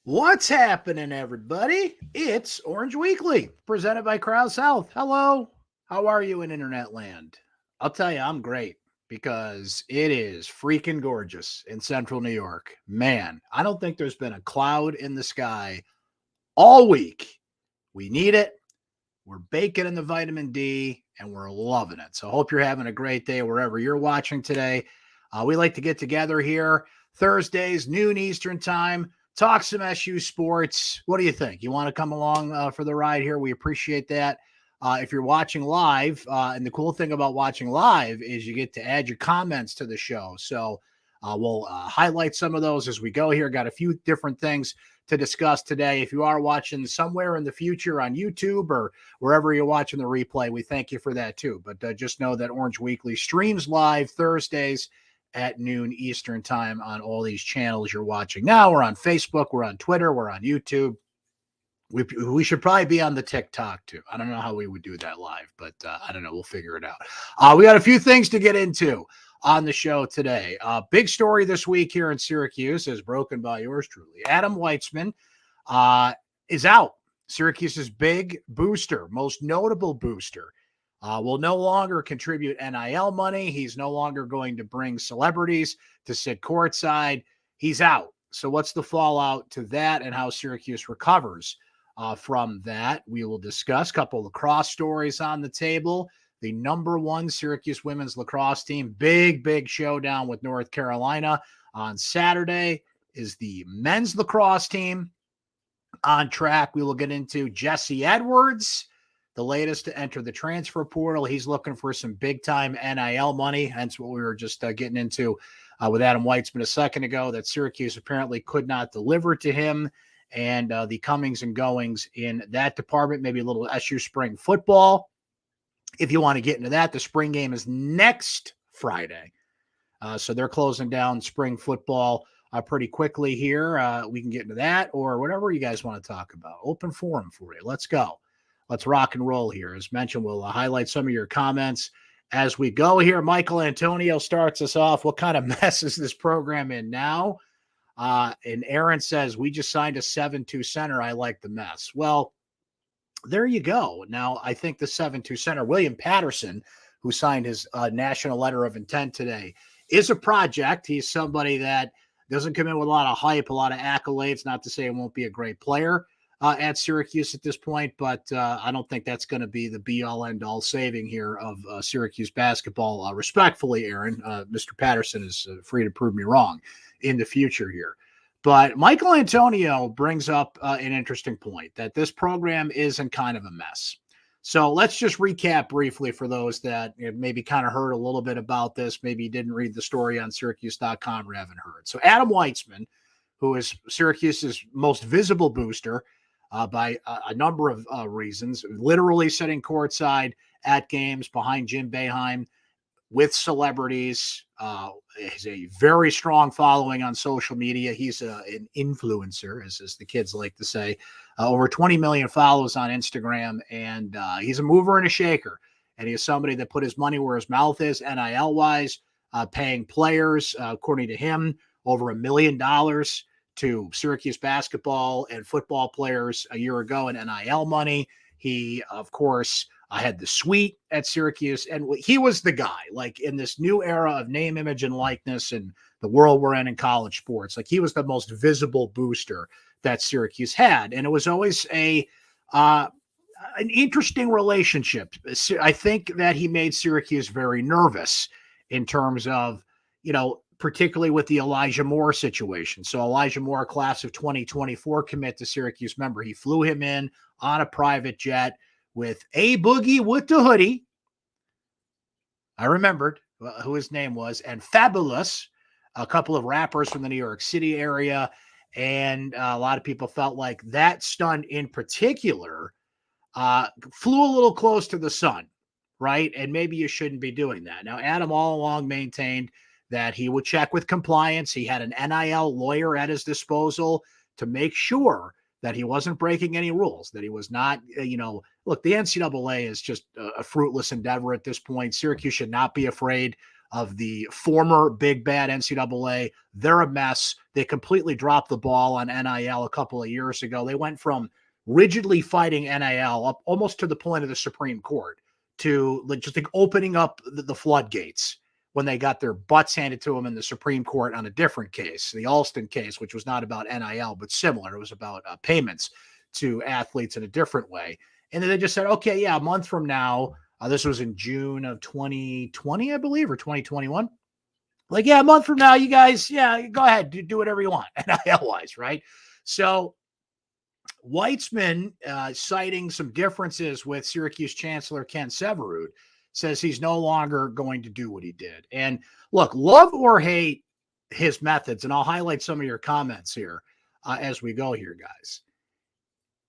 What's happening, everybody? It's Orange Weekly, presented by Crouse Health. Hello. How are you in internet land? I'll tell you, I'm great because it is freaking gorgeous in central New York. Man, I don't think there's been a cloud in the sky all week. We need it. We're baking in the vitamin D and we're loving it. So I hope you're having a great day wherever you're watching today. We like to get together here Thursdays, noon Eastern time, talk some SU sports. What do you think? You want to come along for the ride here? We appreciate that. If you're watching live, and the cool thing about watching live is you get to add your comments to the show. So we'll highlight some of those as we go here. Got a few different things to discuss today. If you are watching somewhere in the future on YouTube or wherever you're watching the replay, we thank you for that too. But just know that Orange Weekly streams live Thursdays at noon Eastern time on all these channels you're watching now. We're on Facebook, we're on Twitter, we're on YouTube. We should probably be on the TikTok too. I don't know how we would do that live, but I don't know. We'll figure it out. We got a few things to get into on the show today. Big story this week here in Syracuse, as broken by yours truly. Adam Weitsman is out. Syracuse's big booster, most notable booster, will no longer contribute NIL money. He's no longer going to bring celebrities to sit courtside. He's out. So what's the fallout to that and how Syracuse recovers from that? We will discuss a couple of lacrosse stories on the table. The number one Syracuse women's lacrosse team, big showdown with North Carolina on Saturday, is the men's lacrosse team on track. We will get into Jesse Edwards, the latest to enter the transfer portal. He's looking for some big-time NIL money, hence what we were just getting into with Adam Weitsman a second ago, that Syracuse apparently could not deliver to him, and the comings and goings in that department, maybe a little SU spring football. If you want to get into that, the spring game is next Friday. So they're closing down spring football pretty quickly here. We can get into that or whatever you guys want to talk about. Open forum for you. Let's go. Let's rock and roll here. As mentioned, we'll highlight some of your comments as we go here. Michael Antonio starts us off. What kind of mess is this program in now? And Aaron says, we just signed a 7-2 center. I like the mess. Well, there you go. Now, I think the 7-2 center, William Patterson, who signed his national letter of intent today, is a project. He's somebody that doesn't come in with a lot of hype, a lot of accolades, not to say it won't be a great player at Syracuse at this point, but I don't think that's going to be the be-all, end-all saving here of Syracuse basketball. Respectfully, Aaron, Mr. Patterson is free to prove me wrong in the future here. But Michael Antonio brings up an interesting point, that this program is in kind of a mess. So let's just recap briefly for those that maybe kind of heard a little bit about this. Maybe you didn't read the story on syracuse.com or haven't heard. So Adam Weitsman, who is Syracuse's most visible booster by a number of reasons, literally sitting courtside at games behind Jim Boeheim with celebrities, has a very strong following on social media. He's an influencer, as the kids like to say. Over 20 million followers on Instagram, and he's a mover and a shaker. And he is somebody that put his money where his mouth is, NIL-wise, paying players, according to him, over $1 million to Syracuse basketball and football players a year ago in NIL money. He, of course, had the suite at Syracuse, and he was the guy, like in this new era of name, image, and likeness and the world we're in college sports. Like, he was the most visible booster that Syracuse had, and it was always an interesting relationship. I think that he made Syracuse very nervous in terms of, particularly with the Elijah Moore situation. So Elijah Moore, class of 2024 commit to Syracuse. Member, he flew him in on a private jet with a boogie with the hoodie. I remembered who his name was, and Fabulous, a couple of rappers from the New York City area. And a lot of people felt like that stunt in particular flew a little close to the sun, right? And maybe you shouldn't be doing that. Now, Adam all along maintained that he would check with compliance. He had an NIL lawyer at his disposal to make sure that he wasn't breaking any rules, that he was not, look, the NCAA is just a fruitless endeavor at this point. Syracuse should not be afraid of the former big bad NCAA. They're a mess. They completely dropped the ball on NIL a couple of years ago. They went from rigidly fighting NIL up almost to the point of the Supreme Court to just like opening up the floodgates when they got their butts handed to them in the Supreme Court on a different case, the Alston case, which was not about NIL, but similar. It was about payments to athletes in a different way. And then they just said, okay, yeah, a month from now, this was in June of 2020, I believe, or 2021. Like, yeah, a month from now, you guys, yeah, go ahead, do whatever you want, NIL-wise, right? So Weitsman, citing some differences with Syracuse Chancellor Ken Severud, says he's no longer going to do what he did. And look, love or hate his methods, and I'll highlight some of your comments here as we go here, guys.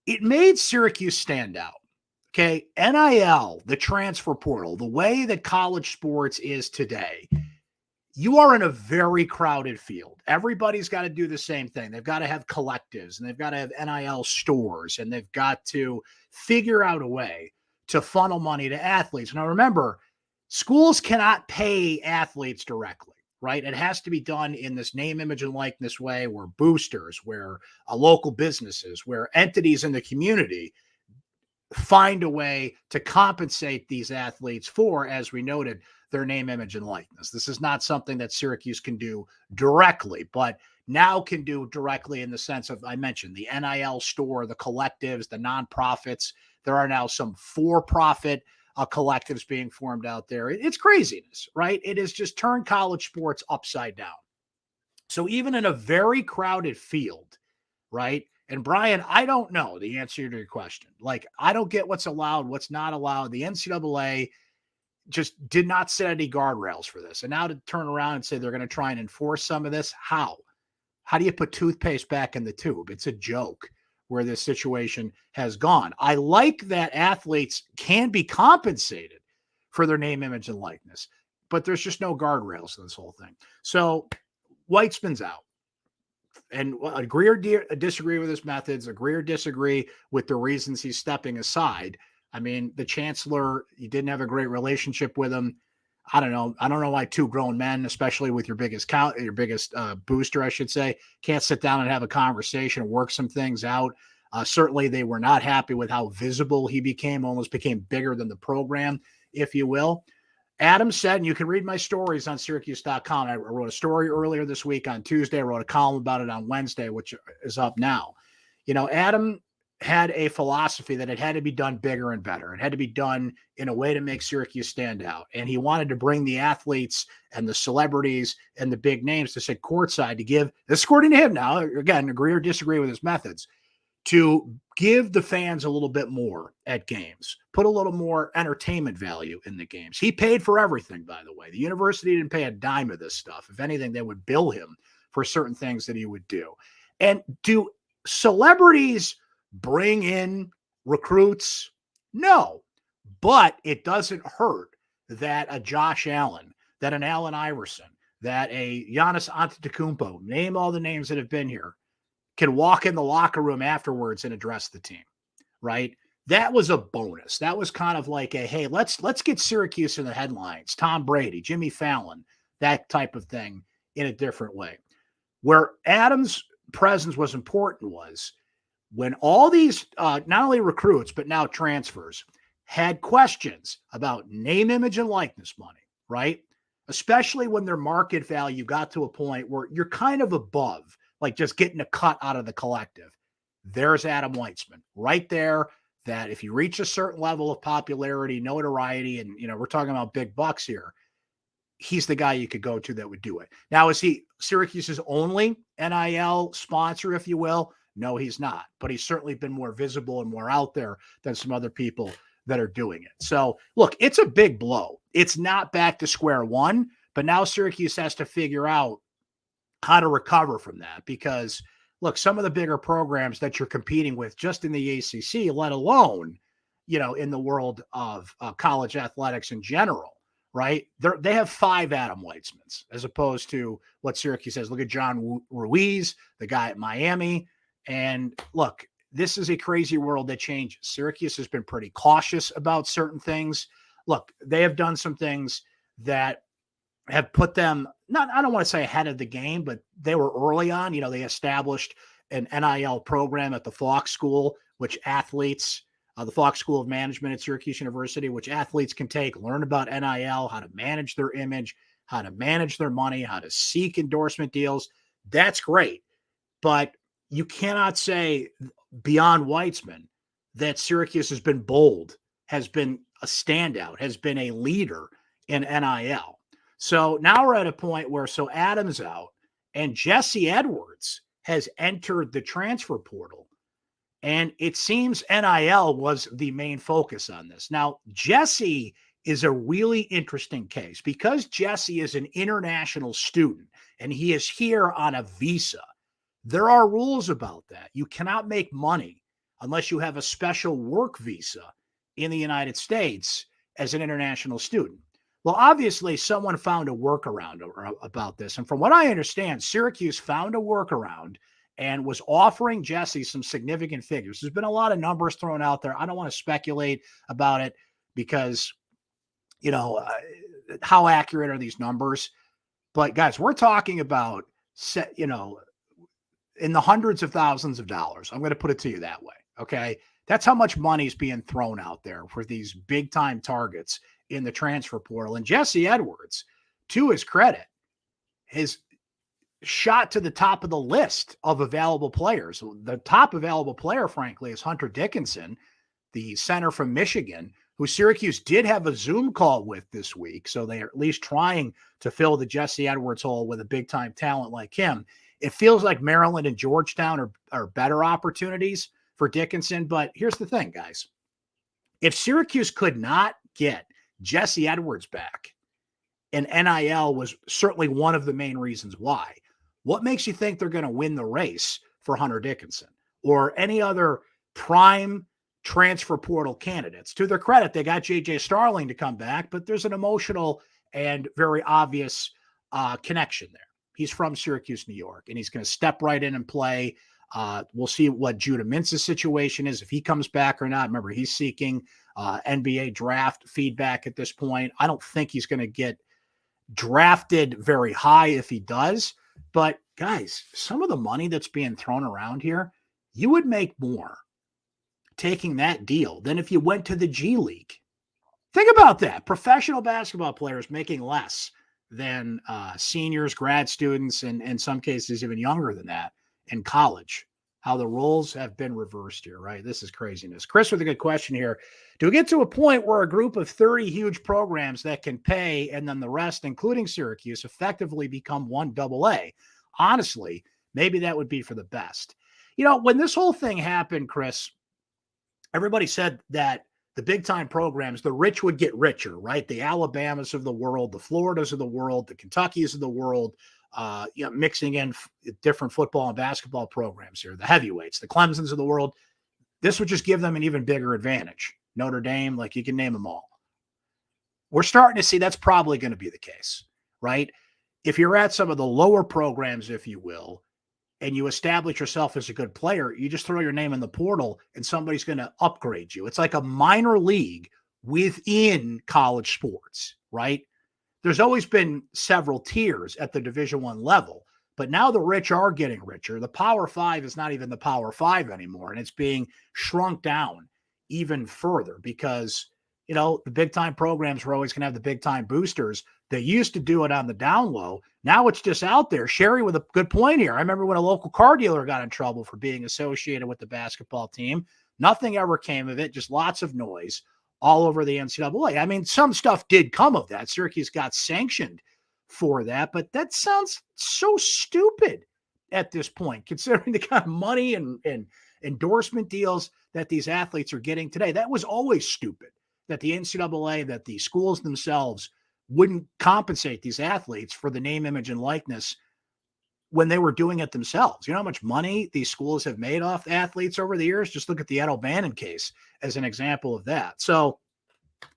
It made Syracuse stand out. Okay, NIL, the transfer portal, the way that college sports is today, you are in a very crowded field. Everybody's got to do the same thing. They've got to have collectives, and they've got to have NIL stores, and they've got to figure out a way to funnel money to athletes. Now, remember, schools cannot pay athletes directly, right? It has to be done in this name, image, and likeness way where boosters, where local businesses, where entities in the community find a way to compensate these athletes for, as we noted, their name, image, and likeness. This is not something that Syracuse can do directly, but now can do directly in the sense of, I mentioned, the NIL store, the collectives, the nonprofits. There are now some for-profit collectives being formed out there. It's craziness, right? It has just turned college sports upside down. So even in a very crowded field, right? And Brian, I don't know the answer to your question. Like, I don't get what's allowed, what's not allowed. The NCAA just did not set any guardrails for this. And now to turn around and say they're going to try and enforce some of this, how? How do you put toothpaste back in the tube? It's a joke where this situation has gone. I like that athletes can be compensated for their name, image, and likeness, but there's just no guardrails to this whole thing. So Weitsman's out. And agree or disagree with his methods, agree or disagree with the reasons he's stepping aside. I mean, the chancellor, you didn't have a great relationship with him. I don't know. I don't know why two grown men, especially with your biggest booster, I should say, can't sit down and have a conversation and work some things out. Certainly, they were not happy with how visible he became, almost became bigger than the program, if you will. Adam said, and you can read my stories on syracuse.com. I wrote a story earlier this week on Tuesday. I wrote a column about it on Wednesday, which is up now. You know, Adam had a philosophy that it had to be done bigger and better. It had to be done in a way to make Syracuse stand out. And he wanted to bring the athletes and the celebrities and the big names to sit courtside to give, this according to him now, again, agree or disagree with his methods, to give the fans a little bit more at games, put a little more entertainment value in the games. He paid for everything, by the way. The university didn't pay a dime of this stuff. If anything, they would bill him for certain things that he would do. And do celebrities bring in recruits? No, but it doesn't hurt that a Josh Allen, that an Allen Iverson, that a Giannis Antetokounmpo, name all the names that have been here, can walk in the locker room afterwards and address the team, right? That was a bonus. That was kind of like a, hey, let's get Syracuse in the headlines, Tom Brady, Jimmy Fallon, that type of thing in a different way. Where Adams' presence was important was when all these, not only recruits, but now transfers, had questions about name, image, and likeness money, right? Especially when their market value got to a point where you're kind of above, like just getting a cut out of the collective. There's Adam Weitsman right there, that if you reach a certain level of popularity, notoriety, and, you know, we're talking about big bucks here, he's the guy you could go to that would do it. Now, is he Syracuse's only NIL sponsor, if you will? No, he's not, but he's certainly been more visible and more out there than some other people that are doing it. So look, it's a big blow. It's not back to square one, but now Syracuse has to figure out how to recover from that, because look, some of the bigger programs that you're competing with just in the ACC, let alone, you know, in the world of college athletics in general, right? They have 5 Adam Weitsmans as opposed to what Syracuse has. Look at John Ruiz, the guy at Miami. And look, this is a crazy world that changes. Syracuse has been pretty cautious about certain things. Look, they have done some things that have put them, not, I don't want to say ahead of the game, but they were early on. They established an NIL program at the Fox School, which athletes, the Fox School of Management at Syracuse University, which athletes can take, learn about NIL, how to manage their image, how to manage their money, how to seek endorsement deals. That's great. But you cannot say beyond Weitsman that Syracuse has been bold, has been a standout, has been a leader in NIL. So now we're at a point where Adam's out and Jesse Edwards has entered the transfer portal. And it seems NIL was the main focus on this. Now, Jesse is a really interesting case because Jesse is an international student and he is here on a visa. There are rules about that. You cannot make money unless you have a special work visa in the United States as an international student. Well, obviously, someone found a workaround about this. And from what I understand, Syracuse found a workaround and was offering Jesse some significant figures. There's been a lot of numbers thrown out there. I don't want to speculate about it because, how accurate are these numbers? But guys, we're talking about, in the hundreds of thousands of dollars. I'm going to put it to you that way. Okay. That's how much money is being thrown out there for these big time targets in the transfer portal. And Jesse Edwards, to his credit, has shot to the top of the list of available players. The top available player, frankly, is Hunter Dickinson, the center from Michigan, who Syracuse did have a Zoom call with this week. So they are at least trying to fill the Jesse Edwards hole with a big time talent like him. It feels like Maryland and Georgetown are better opportunities for Dickinson. But here's the thing, guys. If Syracuse could not get Jesse Edwards back, and NIL was certainly one of the main reasons why, what makes you think they're going to win the race for Hunter Dickinson or any other prime transfer portal candidates? To their credit, they got J.J. Starling to come back, but there's an emotional and very obvious connection there. He's from Syracuse, New York, and he's going to step right in and play. We'll see what Judah Mintz's situation is, if he comes back or not. Remember, he's seeking NBA draft feedback at this point. I don't think he's going to get drafted very high if he does. But guys, some of the money that's being thrown around here, you would make more taking that deal than if you went to the G League. Think about that. Professional basketball players making less than seniors, grad students, and in some cases even younger than that in college. How the roles have been reversed here, right? This is craziness. Chris with a good question here. Do we get to a point where a group of 30 huge programs that can pay and then the rest, including Syracuse, effectively become one AA? Honestly, maybe that would be for the best. When this whole thing happened, Chris, everybody said that the big time programs, the rich would get richer, right? The Alabamas of the world, the Floridas of the world, the Kentuckys of the world, mixing in different football and basketball programs here, the heavyweights, the Clemsons of the world. This would just give them an even bigger advantage. Notre Dame, like you can name them all. We're starting to see that's probably going to be the case, right? If you're at some of the lower programs, if you will, and you establish yourself as a good player, you just throw your name in the portal and somebody's going to upgrade you. It's like a minor league within college sports, right? There's always been several tiers at the Division I level, but now the rich are getting richer. The Power Five is not even the Power Five anymore, and it's being shrunk down even further because, the big-time programs were always going to have the big-time boosters. They used to do it on the down low. Now it's just out there. Sherry with a good point here. I remember when a local car dealer got in trouble for being associated with the basketball team. Nothing ever came of it, just lots of noise all over the NCAA. I mean, some stuff did come of that. Syracuse got sanctioned for that, but that sounds so stupid at this point, considering the kind of money and endorsement deals that these athletes are getting today. That was always stupid, that the NCAA, that the schools themselves wouldn't compensate these athletes for the name, image, and likeness when they were doing it themselves. You know how much money these schools have made off athletes over the years? Just look at the Ed O'Bannon case as an example of that. So,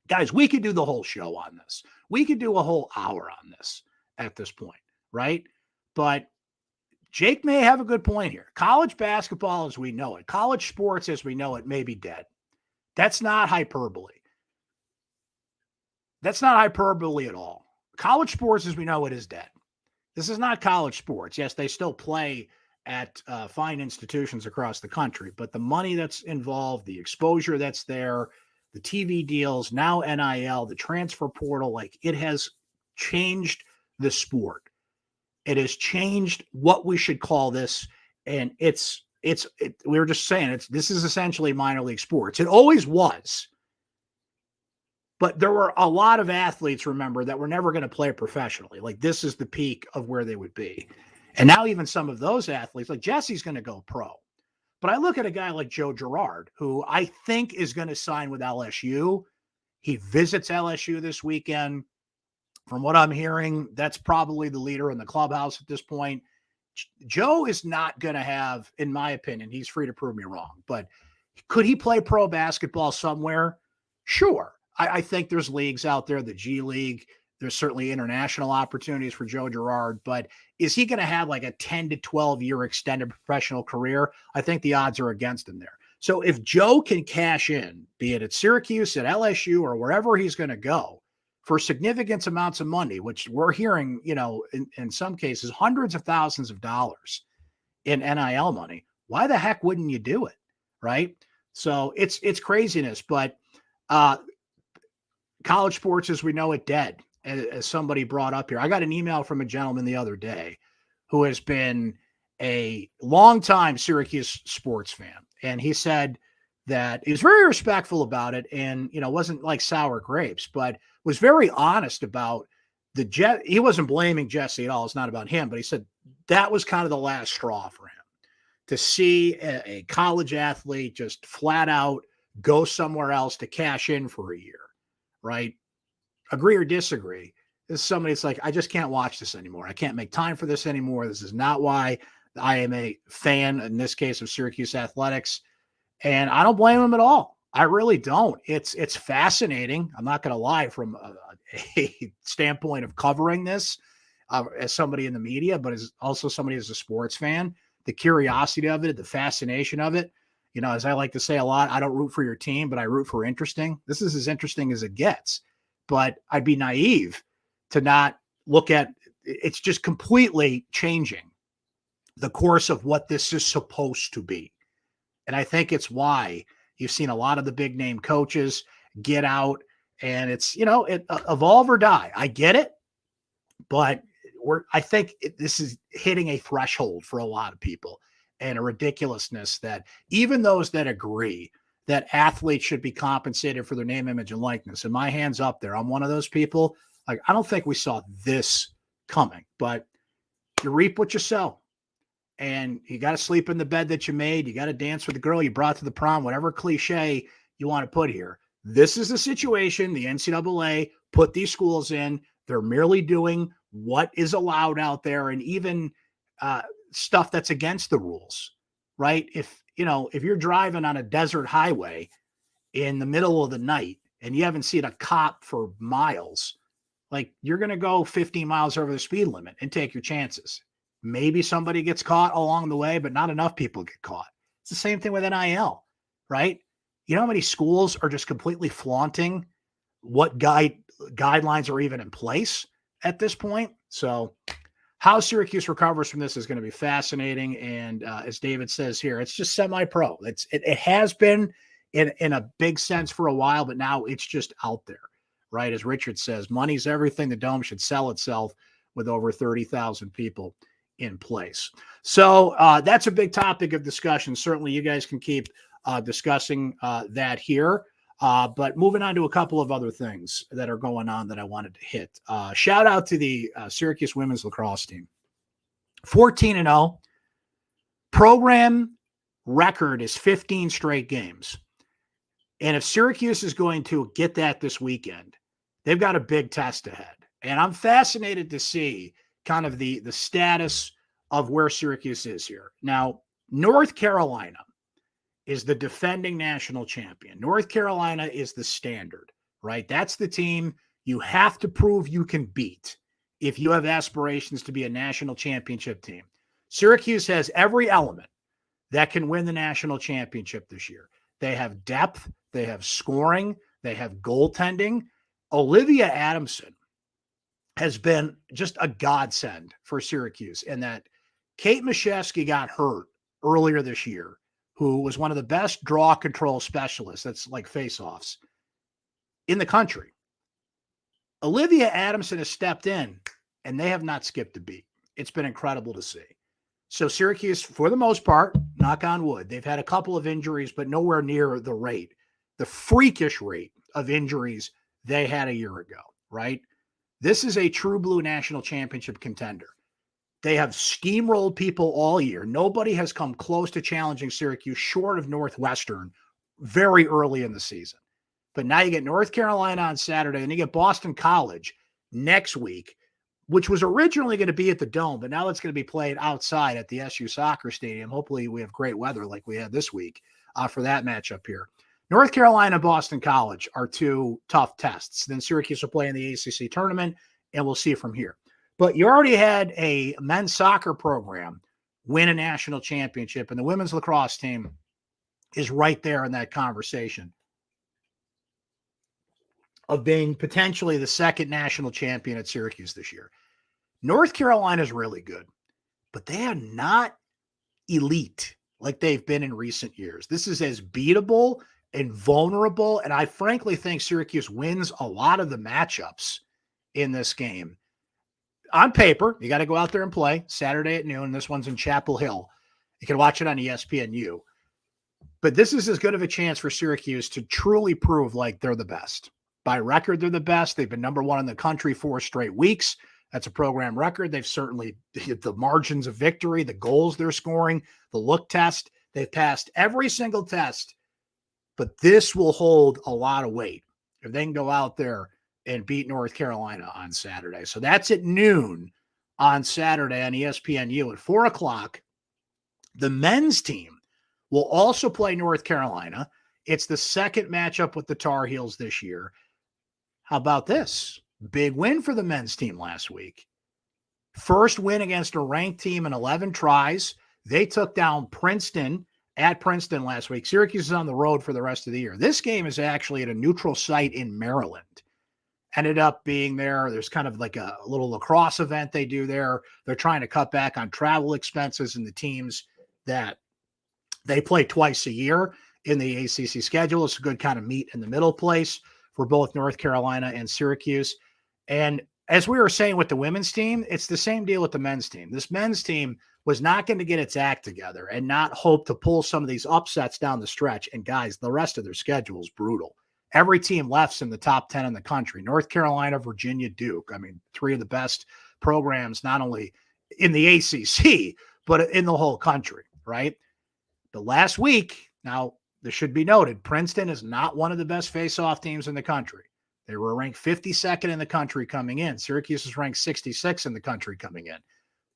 guys, we could do the whole show on this. We could do a whole hour on this at this point, right? But Jake may have a good point here. College basketball as we know it, college sports as we know it, may be dead. That's not hyperbole. That's not hyperbole at all. college sports as we know it is dead. This is not college sports. Yes, they still play at fine institutions across the country, but the money that's involved, the exposure that's there, the TV deals, now NIL, the transfer portal, like it has changed the sport. It has changed what we should call this. And we were just saying this is essentially minor league sports. It always was. But there were a lot of athletes, remember, that were never going to play professionally. Like this is the peak of where they would be. And now even some of those athletes, like Jesse's going to go pro. But I look at a guy like Joe Girard, who I think is going to sign with LSU. He visits LSU this weekend. From what I'm hearing, that's probably the leader in the clubhouse at this point. Joe is not going to have, in my opinion, he's free to prove me wrong, but could he play pro basketball somewhere? Sure. I think there's leagues out there, the G League. There's certainly international opportunities for Joe Girard, but is he going to have like a 10 to 12 year extended professional career? I think the odds are against him there. So if Joe can cash in, be it at Syracuse, at LSU, or wherever he's going to go for significant amounts of money, which we're hearing, in some cases, hundreds of thousands of dollars in NIL money, why the heck wouldn't you do it? Right. So it's craziness, but college sports as we know it dead, as somebody brought up here. I got an email from a gentleman the other day who has been a longtime Syracuse sports fan. And he said that he was very respectful about it and, wasn't like sour grapes, but was very honest about he wasn't blaming Jesse at all. It's not about him, but he said that was kind of the last straw for him to see a college athlete just flat out go somewhere else to cash in for a year. Right? Agree or disagree. This is somebody that's like, I just can't watch this anymore. I can't make time for this anymore. This is not why I am a fan, in this case, of Syracuse athletics. And I don't blame him at all. I really don't. It's fascinating. I'm not going to lie from a standpoint of covering this as somebody in the media, but as also somebody as a sports fan, the curiosity of it, the fascination of it. As I like to say a lot, I don't root for your team, but I root for interesting. This is as interesting as it gets. But I'd be naive to not look at it's just completely changing the course of what this is supposed to be. And I think it's why you've seen a lot of the big name coaches get out and it's, evolve or die. I get it, but I think this is hitting a threshold for a lot of people. And a ridiculousness that even those that agree that athletes should be compensated for their name, image, and likeness, and my hand's up there. I'm one of those people. Like, I don't think we saw this coming, but you reap what you sow. And you got to sleep in the bed that you made. You got to dance with the girl you brought to the prom, whatever cliche you want to put here. This is the situation the NCAA put these schools in. They're merely doing what is allowed out there. And even, stuff that's against the rules, right? If you're driving on a desert highway in the middle of the night and you haven't seen a cop for miles, like you're going to go 15 miles over the speed limit and take your chances. Maybe somebody gets caught along the way, but not enough people get caught. It's the same thing with NIL, right? You know how many schools are just completely flaunting what guidelines are even in place at this point? So how Syracuse recovers from this is going to be fascinating. And as David says here, it's just semi-pro. It has been in a big sense for a while, but now it's just out there, right? As Richard says, money's everything. The Dome should sell itself with over 30,000 people in place. So that's a big topic of discussion. Certainly you guys can keep discussing that here. But moving on to a couple of other things that are going on that I wanted to hit. Shout out to the Syracuse women's lacrosse team. 14-0. Program record is 15 straight games. And if Syracuse is going to get that this weekend, they've got a big test ahead. And I'm fascinated to see kind of the status of where Syracuse is here. Now, North Carolina is the defending national champion. North Carolina is the standard, right? That's the team you have to prove you can beat if you have aspirations to be a national championship team. Syracuse has every element that can win the national championship this year. They have depth, they have scoring, they have goaltending. Olivia Adamson has been just a godsend for Syracuse, in that Kate Mashevsky got hurt earlier this year, who was one of the best draw control specialists, that's like face-offs, in the country. Olivia Adamson has stepped in, and they have not skipped a beat. It's been incredible to see. So Syracuse, for the most part, knock on wood, they've had a couple of injuries, but nowhere near the freakish rate of injuries they had a year ago, right? This is a true blue national championship contender. They have steamrolled people all year. Nobody has come close to challenging Syracuse short of Northwestern very early in the season. But now you get North Carolina on Saturday, and you get Boston College next week, which was originally going to be at the Dome, but now it's going to be played outside at the SU Soccer Stadium. Hopefully we have great weather like we had this week for that matchup here. North Carolina and Boston College are two tough tests. Then Syracuse will play in the ACC tournament, and we'll see from here. But you already had a men's soccer program win a national championship, and the women's lacrosse team is right there in that conversation of being potentially the second national champion at Syracuse this year. North Carolina is really good, but they are not elite like they've been in recent years. This is as beatable and vulnerable, and I frankly think Syracuse wins a lot of the matchups in this game. On paper, you got to go out there and play Saturday at noon. This one's in Chapel Hill. You can watch it on ESPNU. But this is as good of a chance for Syracuse to truly prove like they're the best. By record, they're the best. They've been number one in the country 4 straight weeks. That's a program record. They've certainly hit the margins of victory, the goals they're scoring, the look test. They've passed every single test. But this will hold a lot of weight if they can go out there and beat North Carolina on Saturday. So that's at noon on Saturday on ESPNU. At 4 o'clock, the men's team will also play North Carolina. It's the second matchup with the Tar Heels this year. How about this? Big win for the men's team last week. First win against a ranked team in 11 tries. They took down Princeton at Princeton last week. Syracuse is on the road for the rest of the year. This game is actually at a neutral site in Maryland. Ended up being there. There's kind of like a little lacrosse event they do there. They're trying to cut back on travel expenses, and the teams that they play twice a year in the ACC schedule. It's a good kind of meet in the middle place for both North Carolina and Syracuse. And as we were saying with the women's team, it's the same deal with the men's team. This men's team was not going to get its act together and not hope to pull some of these upsets down the stretch. And guys, the rest of their schedule is brutal. Every team left's in the top 10 in the country. North Carolina, Virginia, Duke. I mean, 3 of the best programs, not only in the ACC, but in the whole country, right? The last week, now, this should be noted, Princeton is not one of the best face-off teams in the country. They were ranked 52nd in the country coming in. Syracuse is ranked 66 in the country coming in.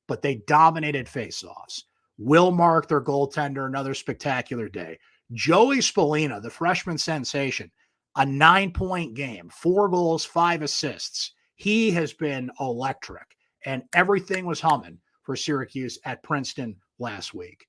But they dominated face-offs. Will Mark, their goaltender, another spectacular day. Joey Spolina, the freshman sensation, a 9-point game, 4 goals, 5 assists. He has been electric, and everything was humming for Syracuse at Princeton last week.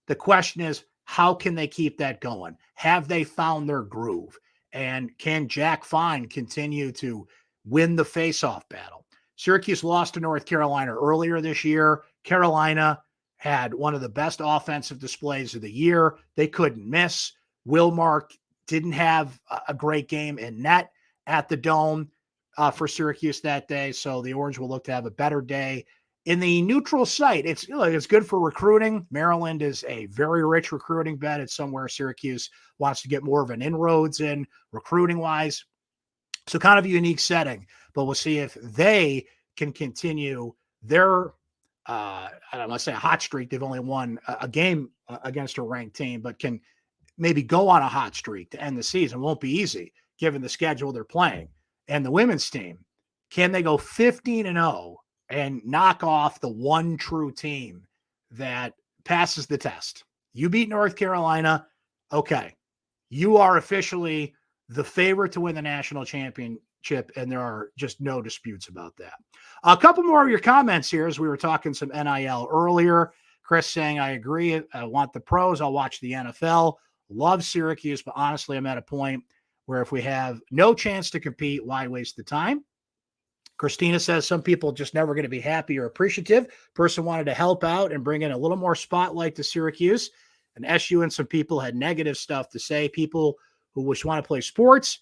The question is, how can they keep that going? Have they found their groove? And can Jack Fine continue to win the face-off battle? Syracuse lost to North Carolina earlier this year. Carolina had one of the best offensive displays of the year. They couldn't miss. Will Mark didn't have a great game in net at the Dome for Syracuse that day. So the Orange will look to have a better day in the neutral site. It's good for recruiting. Maryland is a very rich recruiting bed. It's somewhere Syracuse wants to get more of an inroads in recruiting wise. So kind of a unique setting, but we'll see if they can continue their, I don't want to say a hot streak. They've only won a game against a ranked team, but can maybe go on a hot streak to end the season. Won't be easy given the schedule they're playing. And the women's team, can they go 15-0 and knock off the one true team that passes the test? You beat North Carolina. Okay. You are officially the favorite to win the national championship, and there are just no disputes about that. A couple more of your comments here as we were talking some NIL earlier. Chris saying, I agree. I want the pros. I'll watch the NFL. Love Syracuse, but honestly, I'm at a point where if we have no chance to compete, why waste the time? Christina says some people just never going to be happy or appreciative. Person wanted to help out and bring in a little more spotlight to Syracuse. And SU and some people had negative stuff to say. People who just want to play sports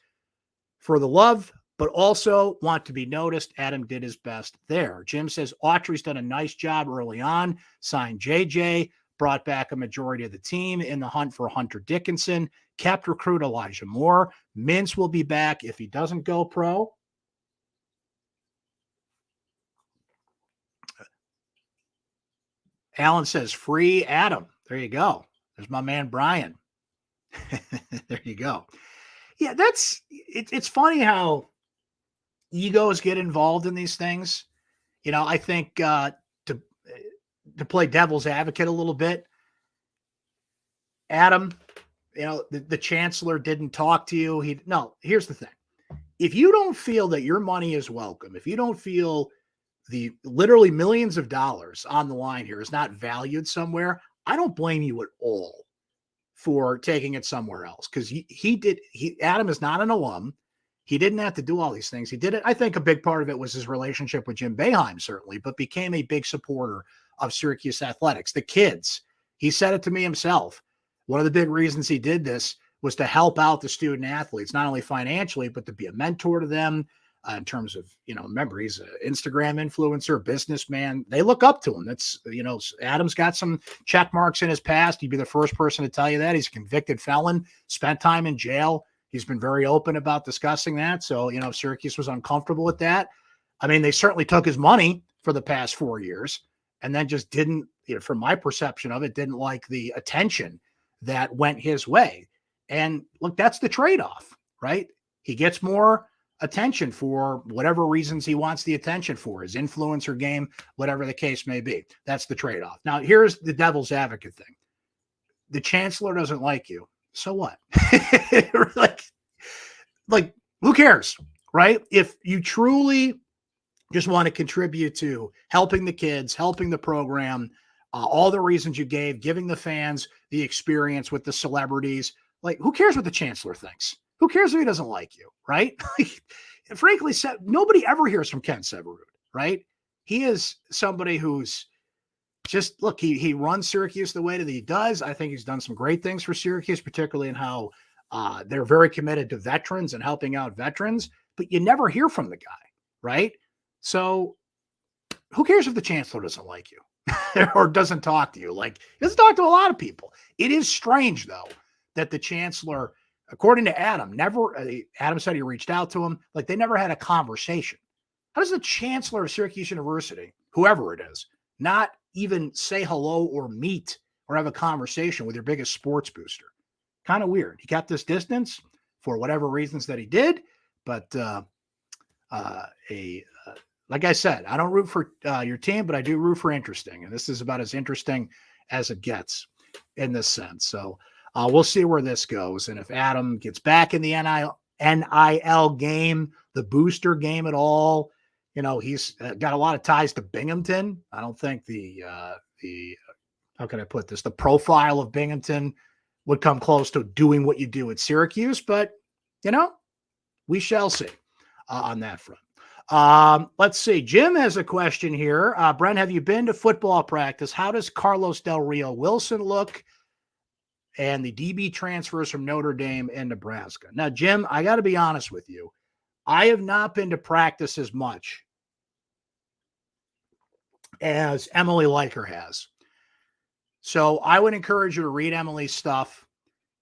for the love, but also want to be noticed. Adam did his best there. Jim says Autry's done a nice job early on, signed JJ, brought back a majority of the team in the hunt for Hunter Dickinson, kept recruit Elijah Moore. Mintz will be back if he doesn't go pro. Alan says free Adam. There you go. There's my man Brian. There you go. Yeah, it's funny how egos get involved in these things. You know, I think to play devil's advocate a little bit, Adam, you know, the chancellor didn't talk to you. Here's the thing. If you don't feel that your money is welcome, if you don't feel the literally millions of dollars on the line here is not valued somewhere, I don't blame you at all for taking it somewhere else. Because Adam is not an alum. He didn't have to do all these things. He did it. I think a big part of it was his relationship with Jim Boeheim, certainly, but became a big supporter of Syracuse athletics. The kids, he said it to me himself. One of the big reasons he did this was to help out the student athletes, not only financially, but to be a mentor to them in terms of, you know, remember, he's an Instagram influencer, businessman. They look up to him. That's, you know, Adam's got some check marks in his past. He'd be the first person to tell you that. He's a convicted felon, spent time in jail. He's been very open about discussing that. So, you know, Syracuse was uncomfortable with that. I mean, they certainly took his money for the past 4 years and then just didn't, you know, from my perception of it, didn't like the attention that went his way. And look, that's the trade-off, right? He gets more attention for whatever reasons he wants the attention for, his influencer game, whatever the case may be. That's the trade-off. Now, here's the devil's advocate thing. The chancellor doesn't like you. So what? like, who cares, right? If you truly just want to contribute to helping the kids, helping the program, all the reasons you gave, giving the fans the experience with the celebrities, like, who cares what the chancellor thinks? Who cares if he doesn't like you, right? Frankly, nobody ever hears from Ken Severud, right? He is somebody who's just, look, he runs Syracuse the way that he does. I think he's done some great things for Syracuse, particularly in how they're very committed to veterans and helping out veterans, but you never hear from the guy, right? So who cares if the chancellor doesn't like you or doesn't talk to you? Like, he doesn't talk to a lot of people. It is strange, though, that the chancellor, according to Adam, Adam said he reached out to him. Like, they never had a conversation. How does the chancellor of Syracuse University, whoever it is, not even say hello or meet or have a conversation with your biggest sports booster? Kind of weird. He kept this distance for whatever reasons that he did. But like I said, I don't root for your team, but I do root for interesting. And this is about as interesting as it gets in this sense. So we'll see where this goes. And if Adam gets back in the NIL game, the booster game at all, you know, he's got a lot of ties to Binghamton. I don't think the how can I put this? The profile of Binghamton would come close to doing what you do at Syracuse, but, you know, we shall see on that front. Let's see. Jim has a question here. Brent, have you been to football practice? How does Carlos Del Rio Wilson look? And the DB transfers from Notre Dame and Nebraska. Now, Jim, I got to be honest with you. I have not been to practice as much as Emily Liker has. So I would encourage you to read Emily's stuff.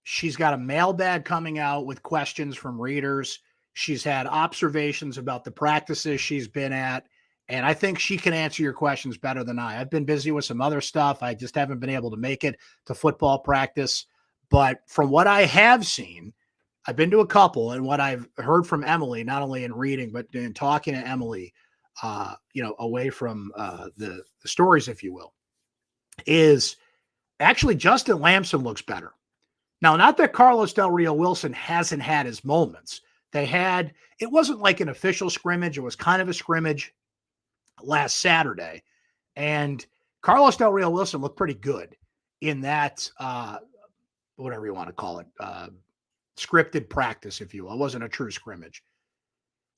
She's got a mailbag coming out with questions from readers. She's had observations about the practices she's been at, and I think she can answer your questions better than I. I've been busy with some other stuff. I just haven't been able to make it to football practice. But from what I have seen, I've been to a couple, and what I've heard from Emily, not only in reading, but in talking to Emily, you know, away from the stories, if you will, is actually Justin Lamson looks better. Now, not that Carlos Del Rio Wilson hasn't had his moments. It wasn't like an official scrimmage. It was kind of a scrimmage last Saturday. And Carlos Del Rio Wilson looked pretty good in that, whatever you want to call it, scripted practice, if you will. It wasn't a true scrimmage.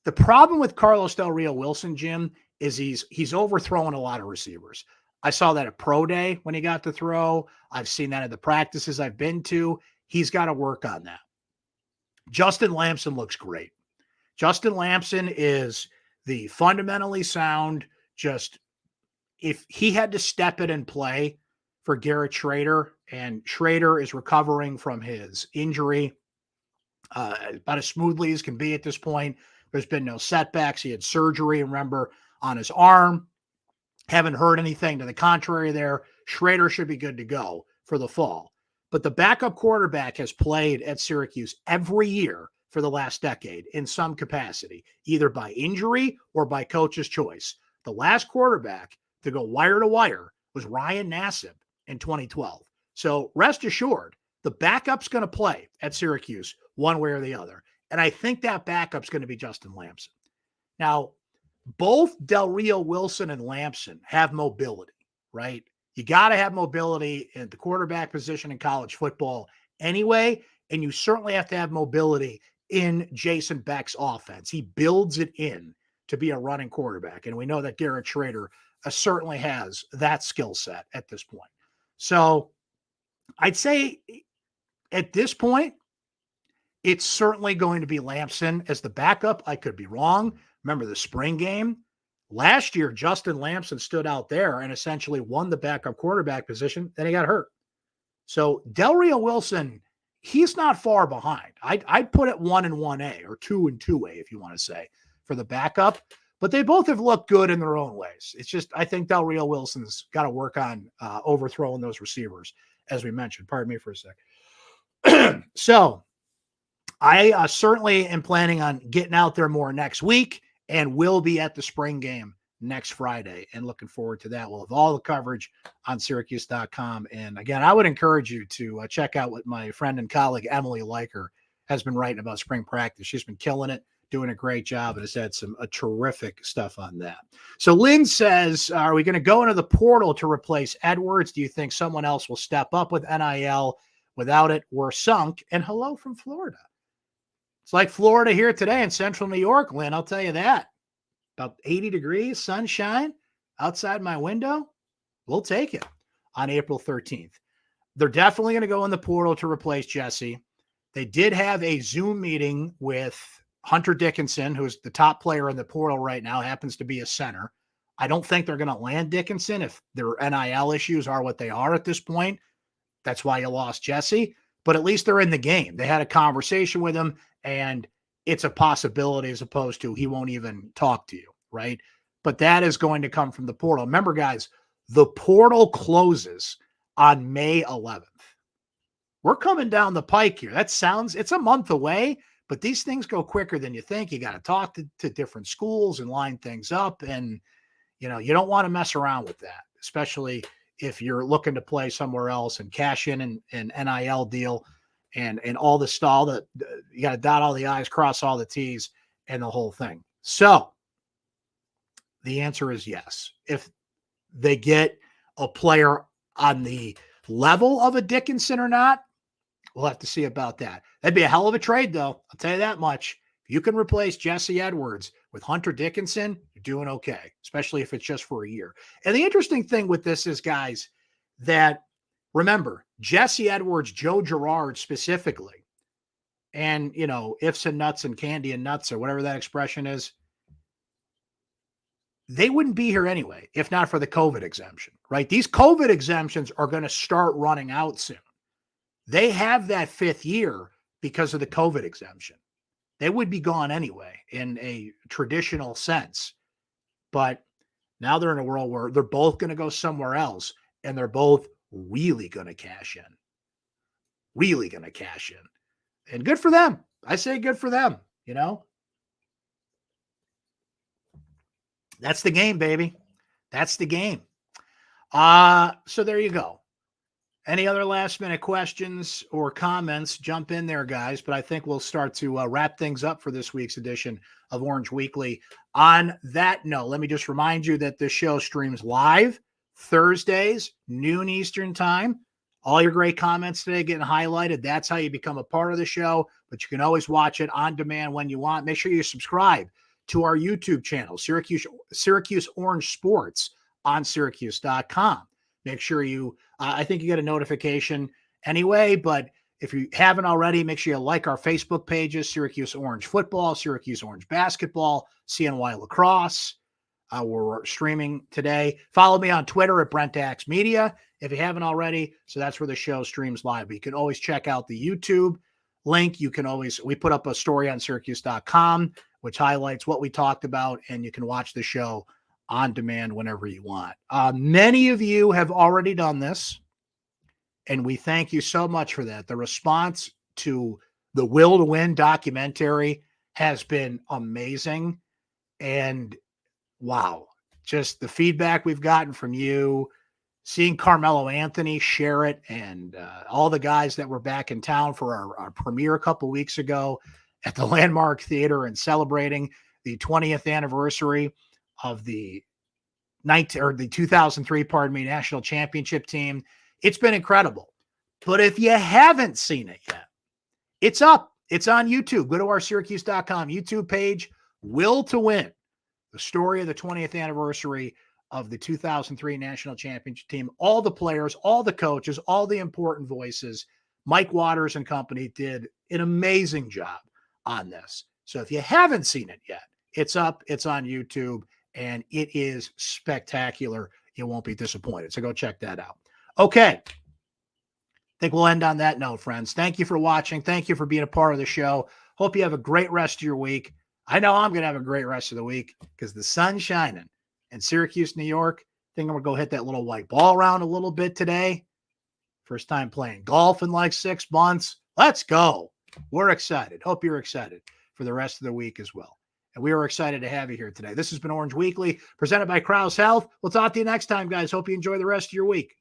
The problem with Carlos Del Rio Wilson, Jim, is he's overthrowing a lot of receivers. I saw that at Pro Day when he got to throw. I've seen that at the practices I've been to. He's got to work on that. Justin Lamson looks great. Justin Lamson is the fundamentally sound, just if he had to step in and play for Garrett Schrader, and Schrader is recovering from his injury about as smoothly as can be at this point. There's been no setbacks. He had surgery, remember, on his arm. Haven't heard anything to the contrary there. Schrader should be good to go for the fall. But the backup quarterback has played at Syracuse every year for the last decade in some capacity, either by injury or by coach's choice. The last quarterback to go wire to wire was Ryan Nassib in 2012. So rest assured, the backup's going to play at Syracuse one way or the other. And I think that backup's going to be Justin Lamson. Now, both Del Rio Wilson and Lamson have mobility, right? You got to have mobility at the quarterback position in college football anyway, and you certainly have to have mobility in Jason Beck's offense. He builds it in to be a running quarterback, and we know that Garrett Schrader certainly has that skill set at this point. So I'd say at this point, it's certainly going to be Lamson as the backup. I could be wrong. Remember the spring game? Last year, Justin Lamson stood out there and essentially won the backup quarterback position. Then he got hurt. So Del Rio Wilson, he's not far behind. I'd put it 1 and 1A or 2 and 2A, if you want to say, for the backup. But they both have looked good in their own ways. It's just, I think Del Rio Wilson's got to work on overthrowing those receivers, as we mentioned. Pardon me for a second. So I certainly am planning on getting out there more next week, and will be at the spring game next Friday, and looking forward to that. We'll have all the coverage on syracuse.com. And again, I would encourage you to check out what my friend and colleague Emily Leiker has been writing about spring practice. She's been killing it, doing a great job, and has had some terrific stuff on that. So Lynn says, are we going to go into the portal to replace Edwards? Do you think someone else will step up with NIL? Without it, we're sunk. And hello from Florida. It's like Florida here today in central New York, Lynn. I'll tell you that. About 80 degrees, sunshine outside my window. We'll take it on April 13th. They're definitely going to go in the portal to replace Jesse. They did have a Zoom meeting with Hunter Dickinson, who's the top player in the portal right now, happens to be a center. I don't think they're going to land Dickinson if their NIL issues are what they are at this point. That's why you lost Jesse. But at least they're in the game. They had a conversation with him, and it's a possibility as opposed to he won't even talk to you, right? But that is going to come from the portal. Remember, guys, the portal closes on May 11th. We're coming down the pike here. That sounds, it's a month away, but these things go quicker than you think. You got to talk to different schools and line things up. And, you know, you don't want to mess around with that, especially if you're looking to play somewhere else and cash in an NIL deal and all the stall that you got to dot all the I's, cross all the T's, and the whole thing. So the answer is yes. If they get a player on the level of a Dickinson or not, we'll have to see about that. That'd be a hell of a trade, though. I'll tell you that much. If you can replace Jesse Edwards with Hunter Dickinson, you're doing okay, especially if it's just for a year. And the interesting thing with this is, guys, that remember, Jesse Edwards, Joe Girard specifically, and, you know, ifs and nuts and candy and nuts or whatever that expression is, they wouldn't be here anyway, if not for the COVID exemption, right? These COVID exemptions are going to start running out soon. They have that 5th year because of the COVID exemption. They would be gone anyway in a traditional sense. But now they're in a world where they're both going to go somewhere else, and they're both really going to cash in. Really going to cash in. And good for them. I say good for them, you know? That's the game, baby. That's the game. So there you go. Any other last-minute questions or comments, jump in there, guys. But I think we'll start to wrap things up for this week's edition of Orange Weekly. On that note, let me just remind you that this show streams live Thursdays, noon Eastern time. All your great comments today getting highlighted. That's how you become a part of the show. But you can always watch it on demand when you want. Make sure you subscribe to our YouTube channel, Syracuse Orange Sports on syracuse.com. Make sure you, I think you get a notification anyway, but if you haven't already, make sure you like our Facebook pages, Syracuse Orange Football, Syracuse Orange Basketball, CNY Lacrosse. We're streaming today. Follow me on Twitter at Brent Axe Media if you haven't already. So that's where the show streams live. But you can always check out the YouTube link. You can always, we put up a story on syracuse.com, which highlights what we talked about, and you can watch the show on demand whenever you want. Many of you have already done this, and we thank you so much for that. The response to the Will to Win documentary has been amazing. And wow, just the feedback we've gotten from you, seeing Carmelo Anthony share it, and all the guys that were back in town for our premiere a couple weeks ago at the Landmark Theater and celebrating the 20th anniversary of the 2003, national championship team. It's been incredible. But if you haven't seen it yet, it's up. It's on YouTube. Go to our syracuse.com YouTube page, Will to Win, the story of the 20th anniversary of the 2003 national championship team. All the players, all the coaches, all the important voices. Mike Waters and company did an amazing job on this. So if you haven't seen it yet, it's up. It's on YouTube, and it is spectacular. You won't be disappointed. So go check that out. Okay. I think we'll end on that note, friends. Thank you for watching. Thank you for being a part of the show. Hope you have a great rest of your week. I know I'm going to have a great rest of the week because the sun's shining in Syracuse, New York. I think I'm going to go hit that little white ball around a little bit today. First time playing golf in like 6 months. Let's go. We're excited. Hope you're excited for the rest of the week as well. And we are excited to have you here today. This has been Orange Weekly, presented by Crouse Health. We'll talk to you next time, guys. Hope you enjoy the rest of your week.